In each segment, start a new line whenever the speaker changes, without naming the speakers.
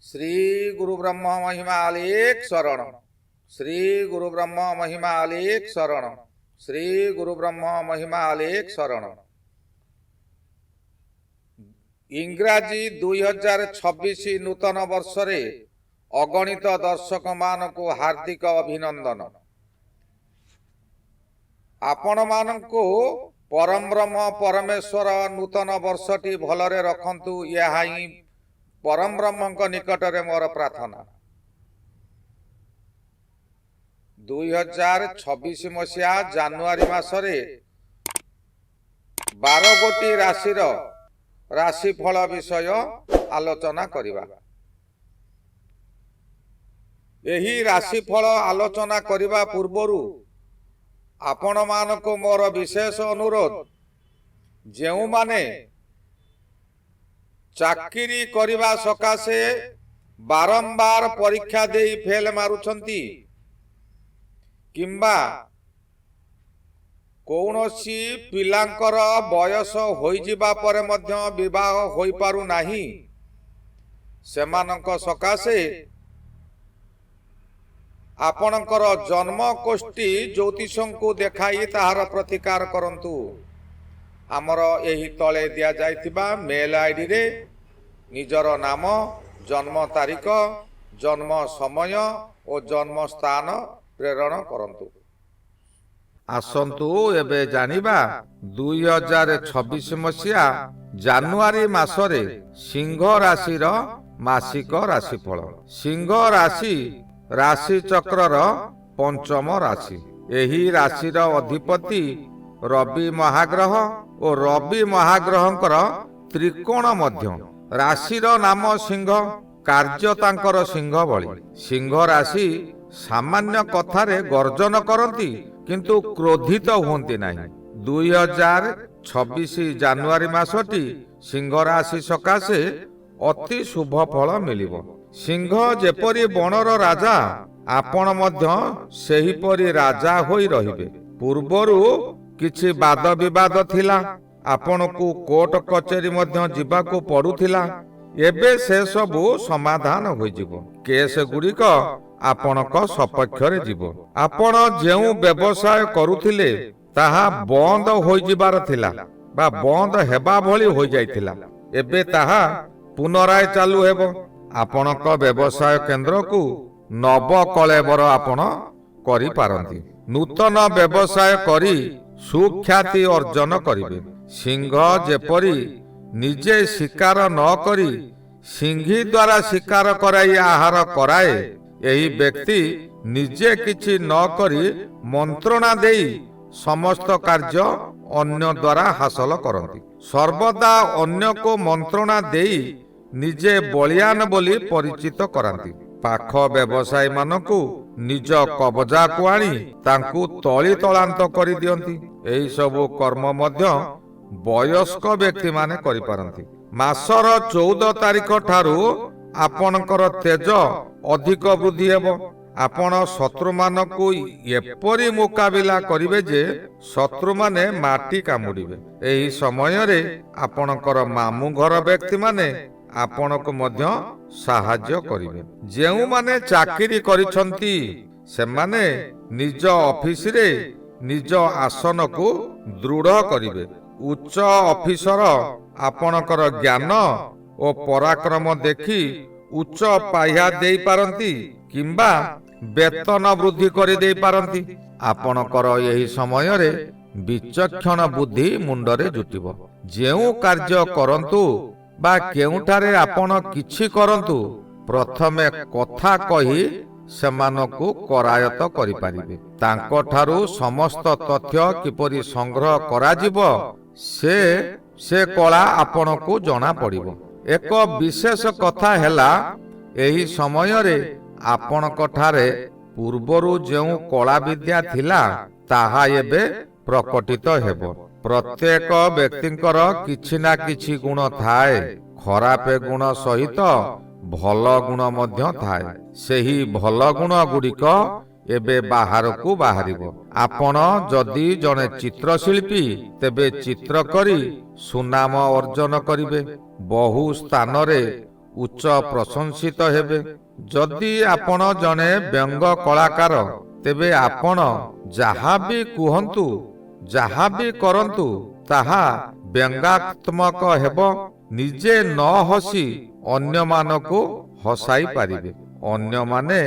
श्री गुरु ब्रह्म महिमा अलेख शरण। श्री गुरु ब्रह्म महिमा अलेख शरण। श्री गुरु ब्रह्म महिमा अलेख शरण। इंग्राजी 2026 नूतन वर्ष रे अगणित दर्शक मान को हार्दिक अभिनंदन। आपण मानकु परम ब्रह्म परमेश्वर नूतन वर्षटी भलरे रखंतु, यह ही परम ब्रह्म निकट रे मोर प्रार्थना। 2026 मसीहा जानुआरी मासरे 12 गोटी राशि राशिफल विषय आलोचना करिबा। एही राशिफल आलोचना करिबा पूर्वरु आपण मानको मोर विशेष अनुरोध, जेउ माने चाकरी करिबा सकाशे बारंबार परीक्षा देई फेल मारुछंती किंबा कौनसी पिलांकर बयस होई जिबा परे मध्य विवाह होई पारु नाही, सेमानक सकाशे आपणकर जन्म कोष्ठी ज्योतिषंकु देखाई ताहार प्रतिकार करंतु। आमर एही तले दिया जाइतिबा मेल आईडी रे निजर नाम, जन्म तारीख, जन्म समय और जन्म स्थान प्रेरण करंतु। आसंतु एबे जानिबा 2026 मसीहा जानुआरी मासरे सिंह राशिर मासिक राशिफल। सिंह राशि राशि चक्रर पंचम राशि। एही राशिर अधिपति रवि महाग्रह और रवि महाग्रहंकर त्रिकोण मध्य। राशिर नाम सिंह, कार्य तांकर सिंह बळी। सिंह राशि सामान्य कथारे गर्जन करती किंतु क्रोधित हुंती नाही। 2026 जानुआरी मासटी सिंह राशि सकाशे अति शुभ फल मिलिबो। सिंह जेपरी बनर राजा, आपण मध्य सेहीपरि राजा होई रहिबे। पूर्वरु किछि वाद विवाद थिला, आपनकु कोर्ट कचेरी मध्य जिबाकु पडुथिला, एबे से सबु समाधान होई जिवो। केस गुड़िक आपणक सपक्ष रे जिवो। आपण जेउ व्यवसाय करुथिले ताहा बंद होई जिबार थिला बा बंद हेबा भली होई जाइथिला, एबे ताहा पुनराय चालू हेबो। आपणक व्यवसाय केंद्र को नव कलेबर आपण करि पारंती। नूतन व्यवसाय करी सुख्याति अर्जन करिवे। सिंह जेपरी निजे शिकार न करी सिंही द्वारा शिकार कराई आहार कराए, एही व्यक्ति निजे किछि न करी मंत्रणा देई समस्त कार्य अन्य द्वारा हासिल करंती। सर्वदा अन्य को मंत्रणा देई निजे बलियान बोली परिचित करांती। पाख व्यवसायी मानकु निज कब्जा को आनी तांकु तली तलांत करि दियंती। एही सबु कर्म मध्य वयस्क व्यक्ति माने करि पारंती। मासर 14 तारिख ठारू आपणकर तेज अधिक वृद्धि हेबो। आपण शत्रु मानकु एपरि मुकाबिला करिवे जे शत्रु माने माटी कामुडिबे। एही समय रे आपणकर मामू घर व्यक्ति माने आपणको मध्य साहाय्य करिवे। जेउ माने चाकरी करिसंती सेमाने निज ऑफिस रे निज आसन को दृढ़ करिवे। उच्च ऑफिसर आपणकर ज्ञान और पराक्रम देखि उच्च पाह्या देई पारंती किंबा वेतन वृद्धि करि देई पारंती। आपणकर एही समय रे विचक्षण बुद्धि मुंडरे जुटिबो। जेउ कार्य करंतु बा केउठारे आपण किछि करंतु, प्रथमे कथा कही सेमानकु करायत करि पारिबे। तांको ठारू समस्त तथ्य किपरि संग्रह करा जिवो से कला आपणकु जणा पड़िबो। एक विशेष कथा हेला, एही समय रे आपणक ठारे पूर्वरु जेउ कला विद्या थिला ताहा एबे प्रकटित हेबो। प्रत्येक व्यक्तिंकर किछि ना किछि गुण थाए। खराप गुण सहित भल गुण मध्य थाए। सेही भल गुण गुड़िक एबे बाहर को बाहरिबो। आपण जदि जने चित्रशिल्पी तेबे चित्र करी सुनाम अर्जन करिवे। बहु स्थान रे ଉଚ୍ଚ ପ୍ରଶଂସିତ ହେବେ। ଯଦି ଆପଣ ଜଣେ ବ୍ୟଙ୍ଗ କଳାକାର, ତେବେ ଆପଣ ଯାହା ବି କୁହନ୍ତୁ, ଯାହା ବି କରନ୍ତୁ, ତାହା ବ୍ୟଙ୍ଗାତ୍ମକ ହେବ। ନିଜେ ନ ହସି ଅନ୍ୟମାନଙ୍କୁ ହସାଇ ପାରିବେ। ଅନ୍ୟମାନେ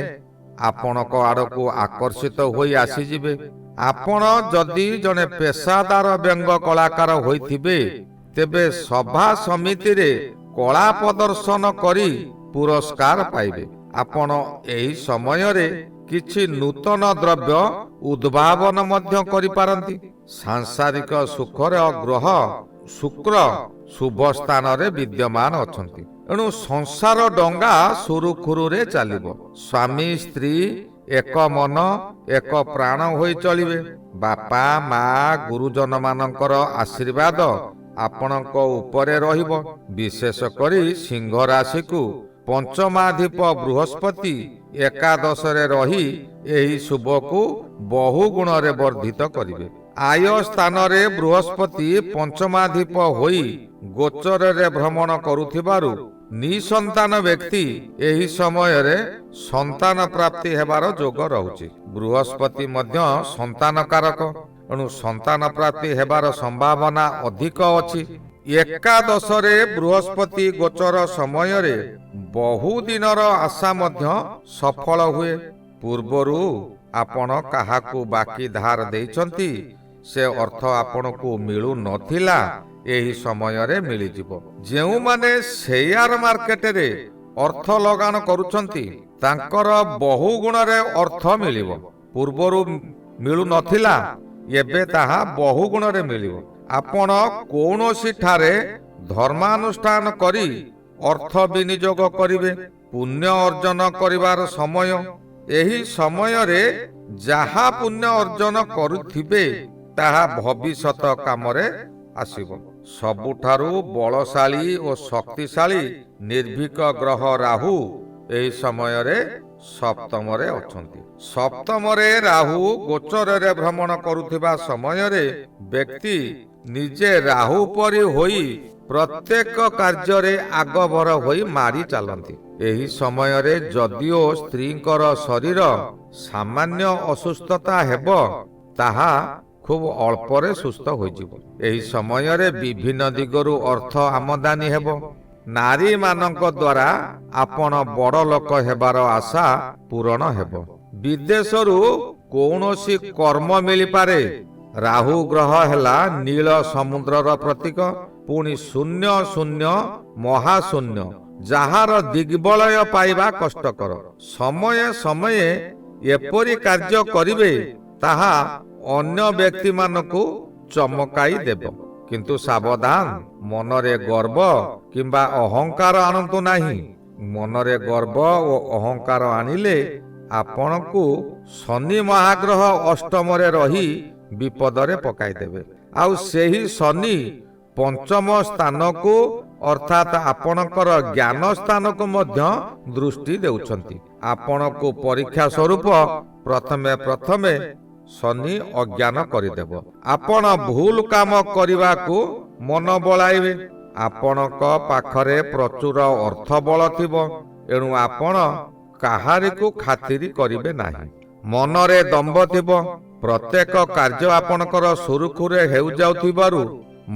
ଆପଣଙ୍କ ଆଡ଼କୁ ଆକର୍ଷିତ ହୋଇ ଆସିଯିବେ। ଆପଣ ଯଦି ଜଣେ ପେସାଦାର ବ୍ୟଙ୍ଗ କଳାକାର ହୋଇଥିବେ, ତେବେ ସଭା ସମିତିରେ କଳା ପ୍ରଦର୍ଶନ କରି ପୁରସ୍କାର ପାଇବେ। ଆପଣ ଏହି ସମୟରେ କିଛି ନୂତନ ଦ୍ରବ୍ୟ ଉଦ୍ଭାବନ ମଧ୍ୟ କରିପାରନ୍ତି। ସାଂସାରିକ ସୁଖର ଗ୍ରହ ଶୁକ୍ର ଶୁଭ ସ୍ଥାନରେ ବିଦ୍ୟମାନ ଅଛନ୍ତି। ଏଣୁ ସଂସାର ଡଙ୍ଗା ସୁରୁଖୁରୁରେ ଚାଲିବ। ସ୍ୱାମୀ ସ୍ତ୍ରୀ ଏକ ମନ ଏକ ପ୍ରାଣ ହୋଇ ଚଳିବେ। ବାପା ମା ଗୁରୁଜନ ମାନଙ୍କର ଆଶୀର୍ବାଦ ଆପଣଙ୍କ ଉପରେ ରହିବ। ବିଶେଷ କରି ସିଂହ ରାଶିକୁ ପଞ୍ଚମାଧିପ ବୃହସ୍ପତି ଏକାଦଶରେ ରହି ଏହି ଶୁଭକୁ ବହୁ ଗୁଣରେ ବର୍ଦ୍ଧିତ କରିବେ। ଆୟ ସ୍ଥାନରେ ବୃହସ୍ପତି ପଞ୍ଚମାଧିପ ହୋଇ ଗୋଚରରେ ଭ୍ରମଣ କରୁଥିବାରୁ ନିଃସନ୍ତାନ ବ୍ୟକ୍ତି ଏହି ସମୟରେ ସନ୍ତାନ ପ୍ରାପ୍ତି ହେବାର ଯୋଗ ରହୁଛି। ବୃହସ୍ପତି ମଧ୍ୟ ସନ୍ତାନ କାରକ, ଏଣୁ ସନ୍ତାନ ପ୍ରାପ୍ତି ହେବାର ସମ୍ଭାବନା ଅଧିକ ଅଛି। ଏକାଦଶରେ ବୃହସ୍ପତି ଗୋଚର ସମୟରେ ବହୁଦିନର ଆଶା ମଧ୍ୟ ସଫଳ ହୁଏ। ପୂର୍ବରୁ ଆପଣ କାହାକୁ ବାକି ଧାର ଦେଇଛନ୍ତି, ସେ ଅର୍ଥ ଆପଣଙ୍କୁ ମିଳୁନଥିଲା, ଏହି ସମୟରେ ମିଳିଯିବ। ଯେଉଁମାନେ ସେୟାର ମାର୍କେଟରେ ଅର୍ଥ ଲଗାଣ କରୁଛନ୍ତି, ତାଙ୍କର ବହୁ ଗୁଣରେ ଅର୍ଥ ମିଳିବ। ପୂର୍ବରୁ ମିଳୁନଥିଲା, ଏବେ ତାହା ବହୁ ଗୁଣରେ ମିଳିବ। ଆପଣ କୌଣସି ଠାରେ ଧର୍ମାନୁଷ୍ଠାନ କରି ଅର୍ଥ ବିନିଯୋଗ କରିବେ। ପୁଣ୍ୟ ଅର୍ଜନ କରିବାର ସମୟ। ଏହି ସମୟରେ ଯାହା ପୁଣ୍ୟ ଅର୍ଜନ କରୁଥିବେ, ତାହା ଭବିଷ୍ୟତ କାମରେ ଆସିବ। ସବୁଠାରୁ ବଳଶାଳୀ ଓ ଶକ୍ତିଶାଳୀ ନିର୍ଭୀକ ଗ୍ରହ ରାହୁ ଏହି ସମୟରେ ସପ୍ତମରେ ଅଛନ୍ତି। ସପ୍ତମରେ ରାହୁ ଗୋଚରରେ ଭ୍ରମଣ କରୁଥିବା ସମୟରେ ବ୍ୟକ୍ତି ନିଜେ ରାହୁ ପରି ହୋଇ ପ୍ରତ୍ୟେକ କାର୍ଯ୍ୟରେ ଆଗଭର ହୋଇ ମାରି ଚାଲନ୍ତି। ଏହି ସମୟରେ ଯଦିଓ ସ୍ତ୍ରୀଙ୍କର ଶରୀର ସାମାନ୍ୟ ଅସୁସ୍ଥତା ହେବ, ତାହା ଖୁବ ଅଳ୍ପରେ ସୁସ୍ଥ ହୋଇଯିବ। ଏହି ସମୟରେ ବିଭିନ୍ନ ଦିଗରୁ ଅର୍ଥ ଆମଦାନୀ ହେବ। ନାରୀମାନଙ୍କ ଦ୍ୱାରା ଆପଣ ବଡ଼ ଲୋକ ହେବାର ଆଶା ପୂରଣ ହେବ। ବିଦେଶରୁ କୌଣସି କର୍ମ ମିଳିପାରେ। ରାହୁ ଗ୍ରହ ହେଲା ନୀଳ ସମୁଦ୍ରର ପ୍ରତୀକ। ପୁଣି ଶୂନ୍ୟ ଶୂନ୍ୟ ମହାଶୂନ୍ୟ, ଯାହାର ଦିଗ୍ବଳୟ ପାଇବା କଷ୍ଟକର। ସମୟେ ସମୟେ ଏପରି କାର୍ଯ୍ୟ କରିବେ, ତାହା ଅନ୍ୟ ବ୍ୟକ୍ତିମାନଙ୍କୁ ଚମକାଇ ଦେବ। କିନ୍ତୁ ସାବଧାନ, ମନରେ ଗର୍ବ କିମ୍ବା ଅହଙ୍କାର ଆଣନ୍ତୁ ନାହିଁ। ମନରେ ଗର୍ବ ଓ ଅହଙ୍କାର ଆଣିଲେ ଆପଣଙ୍କୁ ଶନି ମହାଗ୍ରହ ଅଷ୍ଟମରେ ରହି ବିପଦରେ ପକାଇଦେବେ। ଆଉ ସେହି ଶନି ପଞ୍ଚମ ସ୍ଥାନକୁ ଅର୍ଥାତ୍ ଆପଣଙ୍କର ଜ୍ଞାନ ସ୍ଥାନକୁ ମଧ୍ୟ ଦୃଷ୍ଟି ଦେଉଛନ୍ତି। ଆପଣଙ୍କୁ ପରୀକ୍ଷା ସ୍ୱରୂପ ପ୍ରଥମେ ଶନି ଅଜ୍ଞାନ କରିଦେବ। ଆପଣ ଭୁଲ କାମ କରିବାକୁ ମନ ବଳାଇବେ। ଆପଣଙ୍କ ପାଖରେ ପ୍ରଚୁର ଅର୍ଥ ବଳ ଥିବ, ଏଣୁ ଆପଣ କାହାରିକୁ ଖାତିରି କରିବେ ନାହିଁ। ମନରେ ଦମ୍ଭ ଥିବ। ପ୍ରତ୍ୟେକ କାର୍ଯ୍ୟ ଆପଣଙ୍କର ସୁରୁଖୁରୁରେ ହେଉଯାଉଥିବାରୁ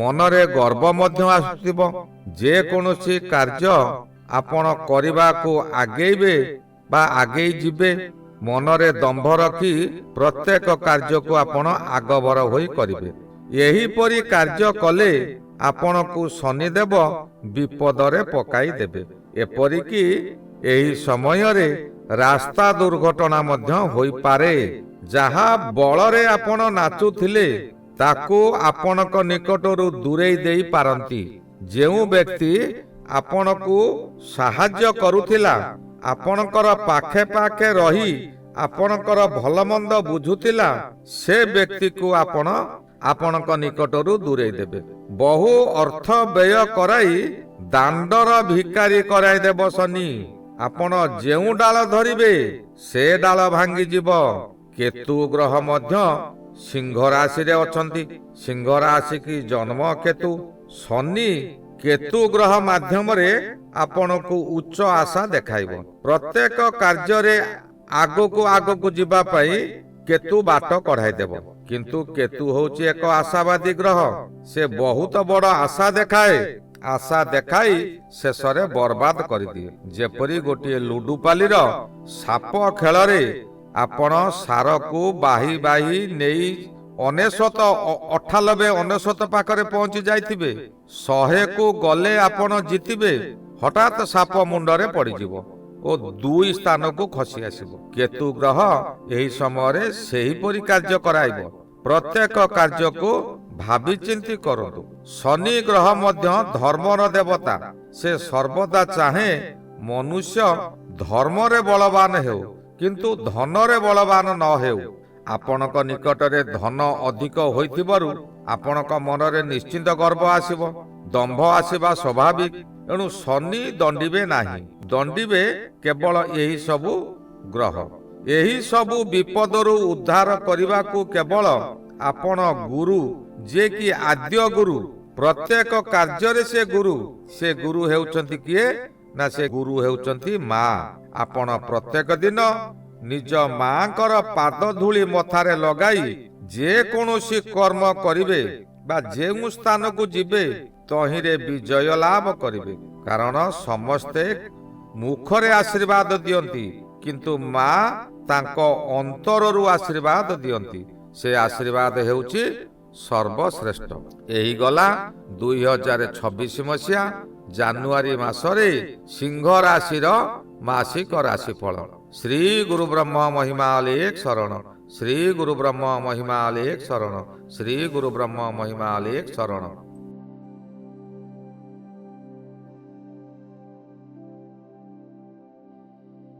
ମନରେ ଗର୍ବ ମଧ୍ୟ ଆସୁଥିବ। ଯେକୌଣସି କାର୍ଯ୍ୟ ଆପଣ କରିବାକୁ ଆଗେଇବେ ବା ଆଗେଇ ଯିବେ, ମନରେ ଦମ୍ଭ ରଖି ପ୍ରତ୍ୟେକ କାର୍ଯ୍ୟକୁ ଆପଣ ଆଗଭର ହୋଇ କରିବେ। ଏହିପରି କାର୍ଯ୍ୟ କଲେ ଆପଣଙ୍କୁ ଶନିଦେବ ବିପଦରେ ପକାଇ ଦେବେ। ଏପରିକି ଏହି ସମୟରେ ରାସ୍ତା ଦୁର୍ଘଟଣା ମଧ୍ୟ ହୋଇପାରେ। ଯାହା ବଳରେ ଆପଣ ନାଚୁଥିଲେ, ତାକୁ ଆପଣଙ୍କ ନିକଟରୁ ଦୂରେଇ ଦେଇ ପାରନ୍ତି। ଯେଉଁ ବ୍ୟକ୍ତି ଆପଣଙ୍କୁ ସାହାଯ୍ୟ କରୁଥିଲା, ଆପଣଙ୍କର ପାଖେ ପାଖେ ରହି ଆପଣଙ୍କର ଭଲମନ୍ଦ ବୁଝୁଥିଲା, ସେ ବ୍ୟକ୍ତିକୁ ଆପଣ ଆପଣଙ୍କ ନିକଟରୁ ଦୂରେଇ ଦେବେ। ବହୁ ଅର୍ଥ ବ୍ୟୟ କରାଇ ଦାଣ୍ଡର ଭିକାରୀ କରାଇ ଦେବ ଶନି। ଆପଣ ଯେଉଁ ଡାଳ ଧରିବେ, ସେ ଡାଳ ଭାଙ୍ଗିଯିବ। କେତୁ ଗ୍ରହ ମଧ୍ୟ ସିଂହ ରାଶିରେ ଅଛନ୍ତି। ସିଂହ ରାଶି କି ଜନ୍ମ କେତୁ। ଶନି କେତୁ ଗ୍ରହ ମାଧ୍ୟମରେ ଆପଣଙ୍କୁ ଉଚ୍ଚ ଆଶା ଦେଖାଇବ। ପ୍ରତ୍ୟେକ କାର୍ଯ୍ୟରେ ଆଗକୁ ଆଗକୁ ଯିବା ପାଇଁ କେତୁ ବାଟ କଢାଇଦେବ। କିନ୍ତୁ କେତୁ ହେଉଛି ଏକ ଆଶାବାଦୀ ଗ୍ରହ। ସେ ବହୁତ ବଡ଼ ଆଶା ଦେଖାଏ, ଆଶା ଦେଖାଇ ଶେଷରେ ବର୍ବାଦ କରିଦିଏ। ଯେପରି ଗୋଟିଏ ଲୁଡୁପାଲିର ସାପ ଖେଳରେ ଆପଣ ସାରକୁ ବାହି ବାହି ନେଇ 98 ପାଖରେ ପହଞ୍ଚି ଯାଇଥିବେ, 100କୁ ଗଲେ ଆପଣ ଜିତିବେ, ହଠାତ୍ ସାପ ମୁଣ୍ଡରେ ପଡ଼ିଯିବ ଓ 2 ସ୍ଥାନକୁ ଖସି ଆସିବ। କେତୁ ଗ୍ରହ ଏହି ସମୟରେ ସେହିପରି କାର୍ଯ୍ୟ କରାଇବ। ପ୍ରତ୍ୟେକ କାର୍ଯ୍ୟକୁ ଭାବିଚିନ୍ତି କରନ୍ତୁ। ଶନି ଗ୍ରହ ମଧ୍ୟ ଧର୍ମର ଦେବତା। ସେ ସର୍ବଦା ଚାହେଁ ମନୁଷ୍ୟ ଧର୍ମରେ ବଳବାନ ହେଉ, କିନ୍ତୁ ଧନରେ ବଳବାନ ନ ହେଉ। ଆପଣଙ୍କ ନିକଟରେ ଧନ ଅଧିକ ହୋଇଥିବାରୁ ଆପଣଙ୍କ ମନରେ ନିଶ୍ଚିନ୍ତ ଗର୍ବ ଆସିବ, ଦମ୍ଭ ଆସିବା ସ୍ୱାଭାବିକ। ଏଣୁ ଶନି ଦଣ୍ଡିବେ ନାହିଁ, ଦଣ୍ଡିବେ କେବଳ ଏହି ସବୁ ଗ୍ରହ। ଏହି ସବୁ ବିପଦରୁ ଉଦ୍ଧାର କରିବାକୁ କେବଳ ଆପଣ ଗୁରୁ, ଯିଏକି ଆଦ୍ୟ ଗୁରୁ, ପ୍ରତ୍ୟେକ କାର୍ଯ୍ୟରେ ସେ ଗୁରୁ। ସେ ଗୁରୁ ହେଉଛନ୍ତି କିଏ? ନା ସେ ଗୁରୁ ହେଉଛନ୍ତି ମା। ଆପଣ ପ୍ରତ୍ୟେକ ଦିନ ନିଜ ମାଙ୍କର ପାଦ ଧୂଳି ମଥାରେ ଲଗାଇ ଯେକୌଣସି କର୍ମ କରିବେ ବା ଯେଉଁ ସ୍ଥାନକୁ ଯିବେ ତହିଁରେ ବିଜୟ ଲାଭ କରିବେ। କାରଣ ସମସ୍ତେ ମୁଖରେ ଆଶୀର୍ବାଦ ଦିଅନ୍ତି, କିନ୍ତୁ ମା ତାଙ୍କ ଅନ୍ତରରୁ ଆଶୀର୍ବାଦ ଦିଅନ୍ତି। ସେ ଆଶୀର୍ବାଦ ହେଉଛି ସର୍ବଶ୍ରେଷ୍ଠ। ଏହି ଗଲା 2026 ମସିହା ଜାନୁଆରୀ ମାସରେ ସିଂହ ରାଶିର ମାସିକ ରାଶିଫଳ। ଶ୍ରୀ ଗୁରୁ ବ୍ରହ୍ମ ମହିମା ଅଲେଖ ଶରଣ। ଶ୍ରୀ ଗୁରୁ ବ୍ରହ୍ମ ମହିମା ଅଲେଖ ଶରଣ। ଶ୍ରୀ ଗୁରୁ ବ୍ରହ୍ମ ମହିମା ଅଲେଖ ଶରଣ।